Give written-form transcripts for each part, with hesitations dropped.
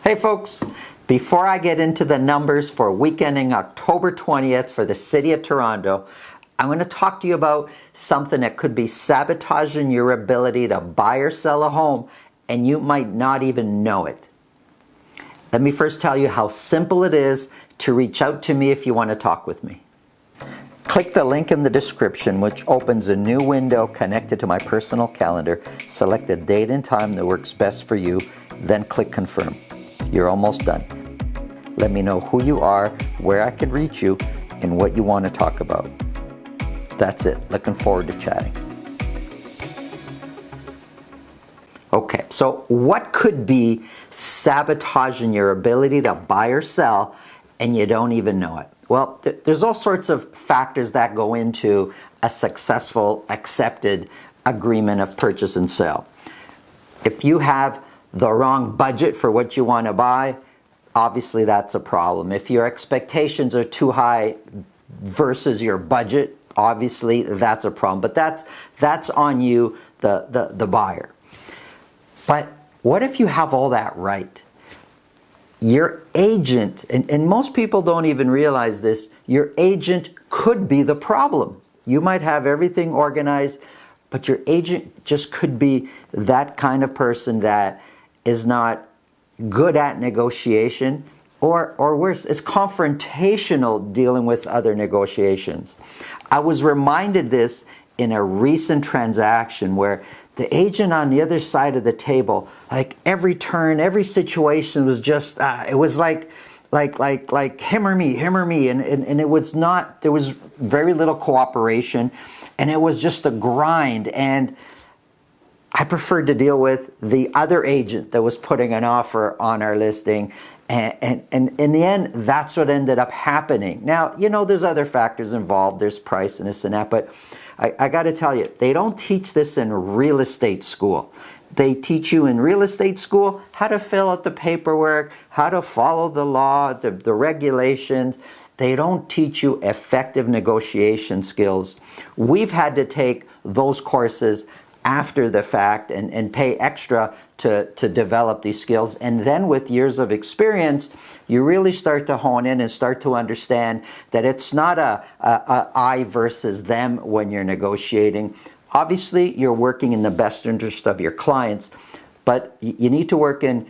Hey folks, before I get into the numbers for week ending October 20th for the City of Toronto, I'm going to talk to you about something that could be sabotaging your ability to buy or sell a home, and you might not even know it. Let me first tell you how simple it is to reach out to me if you want to talk with me. Click the link in the description, which opens a new window connected to my personal calendar. Select the date and time that works best for you, then click confirm. You're almost done. Let me know who you are, where I can reach you, and what you want to talk about. That's it. Looking forward to chatting. Okay, so what could be sabotaging your ability to buy or sell and you don't even know it? Well, there's all sorts of factors that go into a successful, accepted agreement of purchase and sale. If you have the wrong budget for what you want to buy, obviously that's a problem. If your expectations are too high versus your budget, obviously that's a problem. But that's on you, the buyer. But what if you have all that right? Your agent, and most people don't even realize this, your agent could be the problem. You might have everything organized, but your agent just could be that kind of person that is not good at negotiation, or worse, is confrontational dealing with other negotiations. I was reminded this in a recent transaction where the agent on the other side of the table, like every turn, every situation was just, it was like him or me, and it was not, there was very little cooperation, and it was just a grind, and I preferred to deal with the other agent that was putting an offer on our listing, and in the end, that's what ended up happening. Now, you know, there's other factors involved, there's price and this and that, but I got to tell you, they don't teach this in real estate school. They teach you in real estate school how to fill out the paperwork, how to follow the law, the regulations. They don't teach you effective negotiation skills. We've had to take those courses after the fact and pay extra to develop these skills. And then with years of experience, you really start to hone in and start to understand that it's not a I versus them when you're negotiating. Obviously, you're working in the best interest of your clients, but you need to work in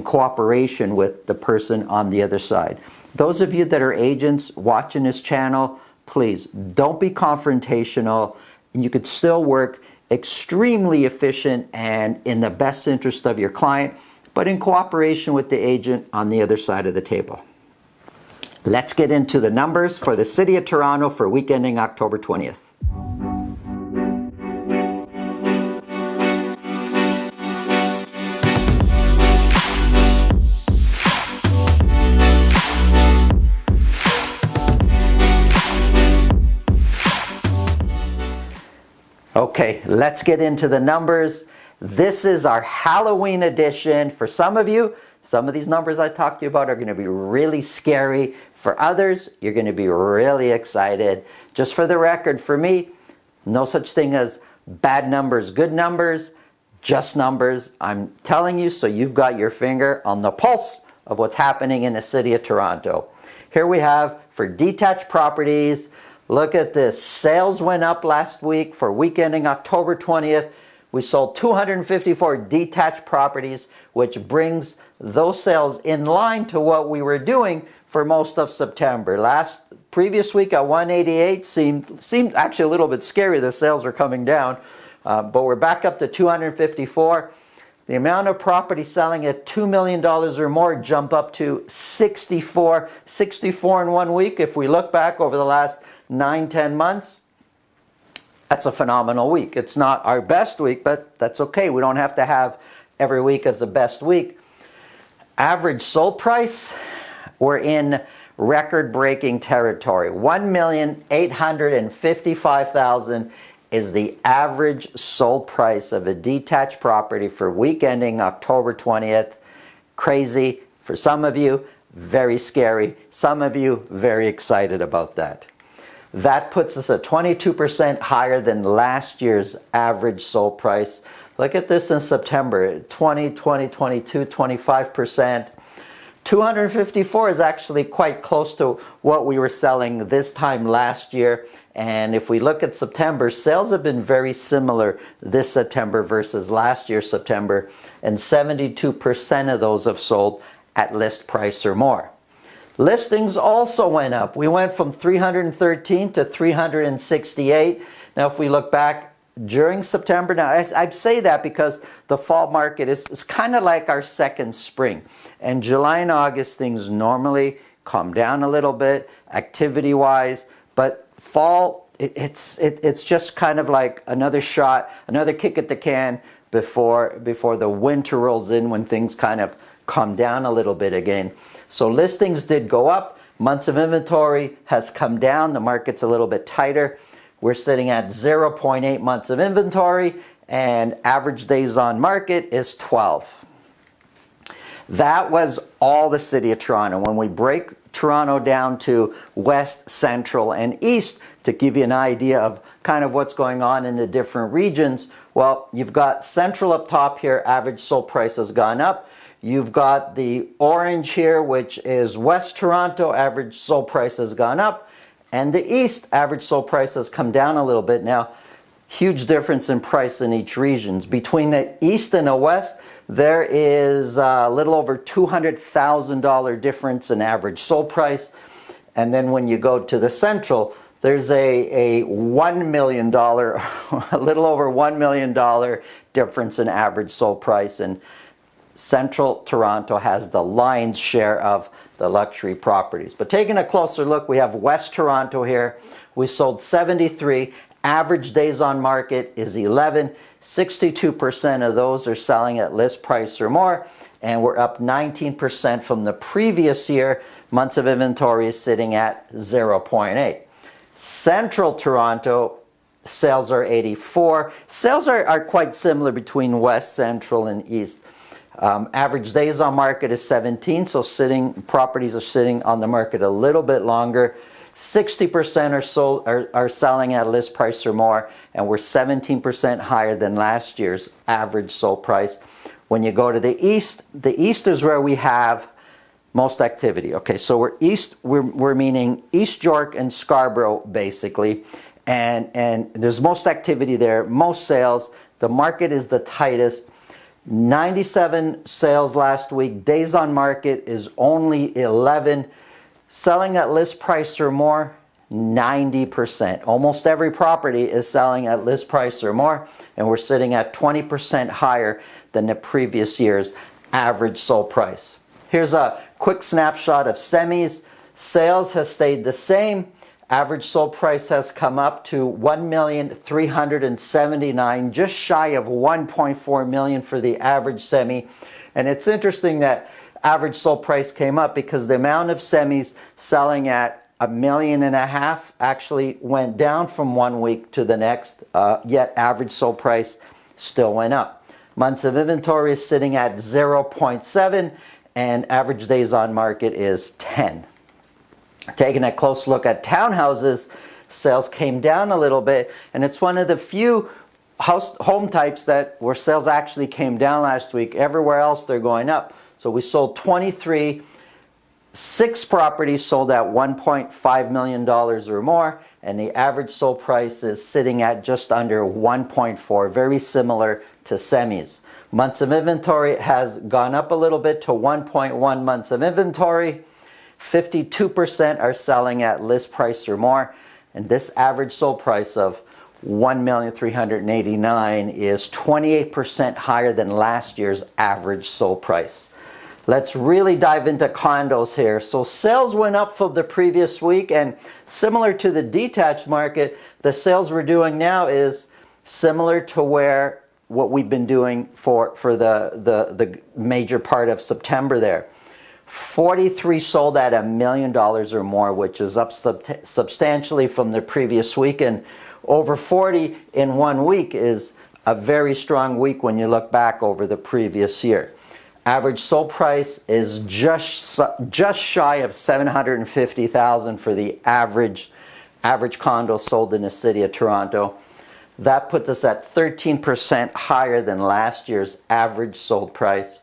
cooperation with the person on the other side. Those of you that are agents watching this channel, please don't be confrontational, and you could still work extremely efficient and in the best interest of your client, but in cooperation with the agent on the other side of the table. Let's get into the numbers for the City of Toronto for week ending October 20th. Okay, let's get into the numbers. This is our Halloween edition. For some of you, some of these numbers I talked to you about are going to be really scary. For others, you're going to be really excited. Just for the record, for me, no such thing as bad numbers, good numbers, just numbers. I'm telling you so you've got your finger on the pulse of what's happening in the City of Toronto. Here we have for detached properties. Look at this. Sales went up last week for week ending October 20th. We sold 254 detached properties, which brings those sales in line to what we were doing for most of September. Previous week at 188 seemed actually a little bit scary. The sales were coming down, but we're back up to 254. The amount of property selling at $2 million or more jump up to 64 in 1 week. If we look back over the last 9-10 months, that's a phenomenal week. It's not our best week, but that's okay. We don't have to have every week as the best week. Average sold price, we're in record-breaking territory. $1,855,000 is the average sold price of a detached property for week ending October 20th. Crazy for some of you, very scary. Some of you very excited about that. That puts us at 22% higher than last year's average sold price. Look at this in September, 20, 22, 25%. 254 is actually quite close to what we were selling this time last year. And if we look at September, sales have been very similar this September versus last year's September, and 72% of those have sold at list price or more. Listings also went up. We went from 313 to 368. Now, if we look back during September, now I say that because the fall market is kind of like our second spring. And July and August, things normally calm down a little bit, activity-wise, but fall, it's just kind of like another shot, another kick at the can before the winter rolls in, when things kind of calm down a little bit again. So listings did go up. Months of inventory has come down. The market's a little bit tighter. We're sitting at 0.8 months of inventory, and average days on market is 12. That was all the city of Toronto. When we break Toronto down to west, central, and east, to give you an idea of kind of what's going on in the different regions, well, you've got central up top here, average sold price has gone up. You've got the orange here, which is West Toronto, average sold price has gone up. And the east, average sold price has come down a little bit. Now, huge difference in price in each region. Between the east and the west, there is a little over $200,000 difference in average sold price. And then when you go to the central, there's a $1 million, a little over $1 million difference in average sold price. And Central Toronto has the lion's share of the luxury properties. But taking a closer look, we have West Toronto here. We sold 73. Average days on market is 11. 62% of those are selling at list price or more. And we're up 19% from the previous year. Months of inventory is sitting at 0.8. Central Toronto, sales are 84. Sales are quite similar between West, Central, and East. Average days on market is 17, so properties are sitting on the market a little bit longer. 60% are selling at list price or more, and we're 17% higher than last year's average sold price. When you go to the east is where we have most activity. Okay, so we're meaning East York and Scarborough basically, and there's most activity there, most sales. The market is the tightest. 97 sales last week. Days on market is only 11. Selling at list price or more, 90%. Almost every property is selling at list price or more, and we're sitting at 20% higher than the previous year's average sold price. Here's a quick snapshot of semis. Sales has stayed the same. Average sold price has come up to $1,379,000, just shy of $1.4 million for the average semi. And it's interesting that average sold price came up because the amount of semis selling at $1.5 million actually went down from one week to the next, yet average sold price still went up. Months of inventory is sitting at 0.7, and average days on market is 10. Taking a close look at townhouses, sales came down a little bit, and it's one of the few home types where sales actually came down last week. Everywhere else they're going up. So we sold 23, 6 properties sold at $1.5 million or more, and the average sold price is sitting at just under 1.4, very similar to semis. Months of inventory has gone up a little bit to 1.1 months of inventory. 52% are selling at list price or more, and this average sold price of $1,389,000 is 28% higher than last year's average sold price. Let's really dive into condos here. So sales went up from the previous week, and similar to the detached market, the sales we're doing now is similar to what we've been doing for the major part of September there. 43 sold at $1 million or more, which is up substantially from the previous week, and over 40 in 1 week is a very strong week when you look back over the previous year. Average sold price is just shy of $750,000 for the average condo sold in the city of Toronto. That puts us at 13% higher than last year's average sold price.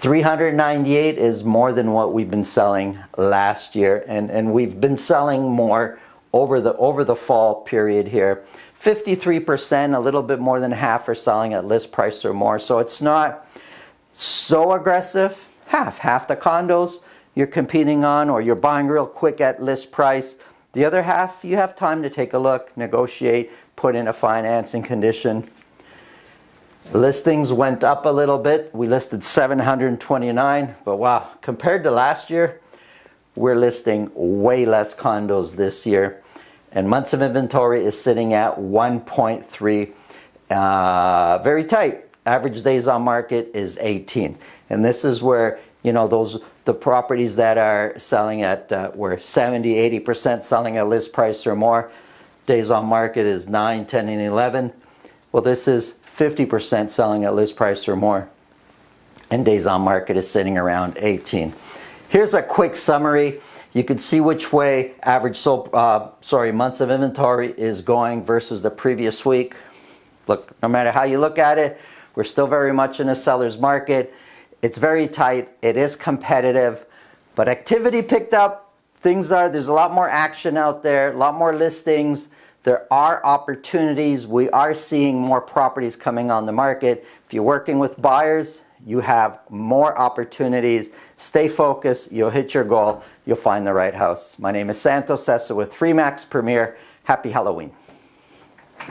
398 is more than what we've been selling last year, and we've been selling more over the fall period here. 53%, a little bit more than half are selling at list price or more. So it's not so aggressive. Half the condos you're competing on, or you're buying real quick at list price. The other half, you have time to take a look, negotiate, put in a financing condition. Listings went up a little bit. We listed 729, but wow, compared to last year, we're listing way less condos this year. And months of inventory is sitting at 1.3, very tight. Average days on market is 18. And this is where, you know, the properties that are selling at, where 70, 80% selling at list price or more, days on market is 9, 10, and 11. Well, this is 50% selling at list price or more, and days on market is sitting around 18. Here's a quick summary. You can see which way average months of inventory is going versus the previous week. Look, no matter how you look at it, we're still very much in a seller's market. It's very tight. It is competitive, but activity picked up. There's a lot more action out there, a lot more listings. There are opportunities. We are seeing more properties coming on the market. If you're working with buyers, you have more opportunities. Stay focused. You'll hit your goal. You'll find the right house. My name is Santo Sessa with Remax Premier. Happy Halloween.